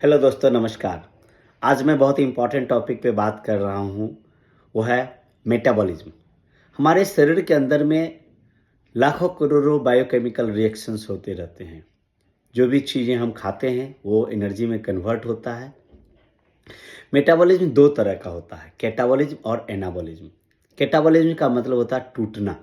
Hello दोस्तों, नमस्कार। आज मैं बहुत ही इम्पोर्टेंट टॉपिक पे बात कर रहा हूँ। वो है मेटाबॉलिज्म। हमारे शरीर के अंदर में लाखों करोड़ों बायोकेमिकल रिएक्शंस होते रहते हैं। जो भी चीज़ें हम खाते हैं वो एनर्जी में कन्वर्ट होता है। मेटाबॉलिज्म दो तरह का होता है, कैटाबॉलिज्म और एनाबॉलिज्म। कैटाबॉलिज्म का मतलब होता है टूटना।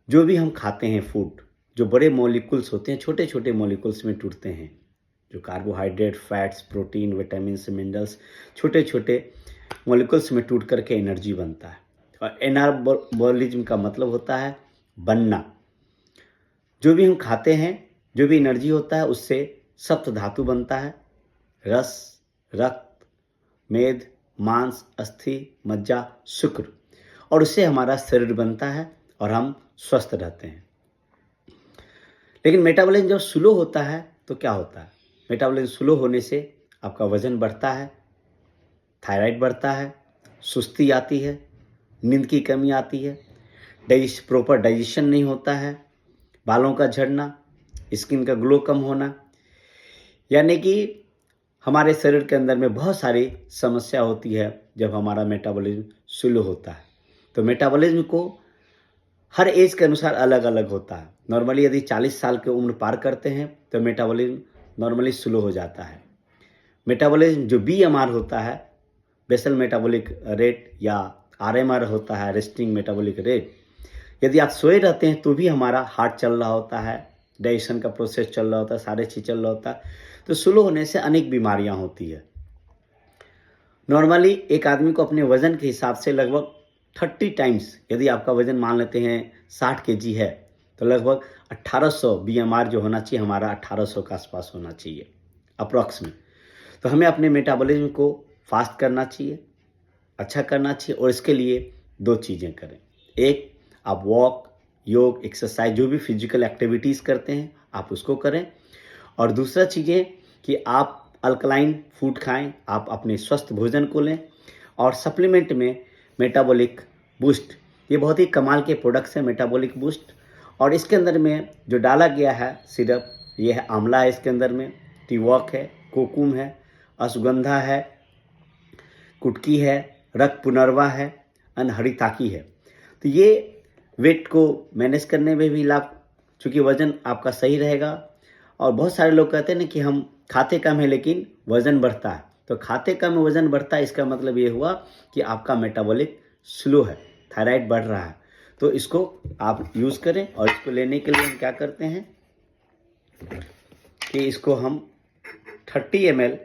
जो भी हम खाते हैं फूड, जो बड़े मॉलिक्यूल्स होते हैं, छोटे छोटे मॉलिक्यूल्स में टूटते हैं। जो carbohydrate, fats, protein, vitamins, minerals छोटे छोटे मॉलिक्यूल्स में टूट करके एनर्जी बनता है। और एनाबॉलिज्म का मतलब होता है बनना। जो भी हम खाते हैं, जो भी एनर्जी होता है, उससे सप्त धातु बनता है। रस, रक्त, मेद, मांस, अस्थि, मज्जा, शुक्र। और उससे हमारा शरीर बनता है और हम स्वस्थ रहते हैं। लेकिन मेटाबॉलिज्म जब स्लो होता है तो क्या होता है? मेटाबॉलिज्म स्लो होने से आपका वजन बढ़ता है, थायराइड बढ़ता है, सुस्ती आती है, नींद की कमी आती है, प्रॉपर डाइजेशन नहीं होता है, बालों का झड़ना, स्किन का ग्लो कम होना। यानी कि हमारे शरीर के अंदर में बहुत सारी समस्या होती है जब हमारा मेटाबॉलिज्म स्लो होता है। तो मेटाबॉलिज्म को हर एज के अनुसार अलग अलग होता है। नॉर्मली यदि 40 साल की उम्र पार करते हैं तो मेटाबॉलिज्म नॉर्मली स्लो हो जाता है। मेटाबॉलिज्म जो बीएमआर होता है, बेसल मेटाबॉलिक रेट, या आरएमआर होता है, रेस्टिंग मेटाबॉलिक रेट, यदि आप सोए रहते हैं तो भी हमारा हार्ट चल रहा होता है, डाइजेशन का प्रोसेस चल रहा होता है, सारे चीज़ चल रहा होता है। तो स्लो होने से अनेक बीमारियां होती है। नॉर्मली एक आदमी को अपने वजन के हिसाब से लगभग 30 टाइम्स, यदि आपका वजन मान लेते हैं 60 केजी है, तो लगभग 1800 बीएमआर जो होना चाहिए हमारा 1800 के आसपास होना चाहिए अप्रॉक्सीमेट। तो हमें अपने मेटाबॉलिज्म को फास्ट करना चाहिए, अच्छा करना चाहिए। और इसके लिए दो चीज़ें करें। एक, आप वॉक, योग, एक्सरसाइज, जो भी फिजिकल एक्टिविटीज़ करते हैं आप उसको करें। और दूसरा चीज़ें कि आप अल्कलाइन फूड खाएं, आप अपने स्वस्थ भोजन को लें। और सप्लीमेंट में मेटाबॉलिक बूस्ट, ये बहुत ही कमाल के प्रोडक्ट्स हैं मेटाबॉलिक बूस्ट। और इसके अंदर में जो डाला गया है सिरप, ये है आंवला है, इसके अंदर में टी वॉक है, कोकुम है, अश्वगंधा है, कुटकी है, रक्त पुनर्वा है, हरिताकी है। तो ये वेट को मैनेज करने में भी लाभ, चूँकि वज़न आपका सही रहेगा। और बहुत सारे लोग कहते हैं ना कि हम खाते कम है लेकिन वज़न बढ़ता है। तो खाते कम है, वज़न बढ़ता है, इसका मतलब ये हुआ कि आपका मेटाबॉलिक स्लो है, थायराइड बढ़ रहा है। तो इसको आप यूज़ करें। और इसको लेने के लिए हम क्या करते हैं कि इसको हम 30 ml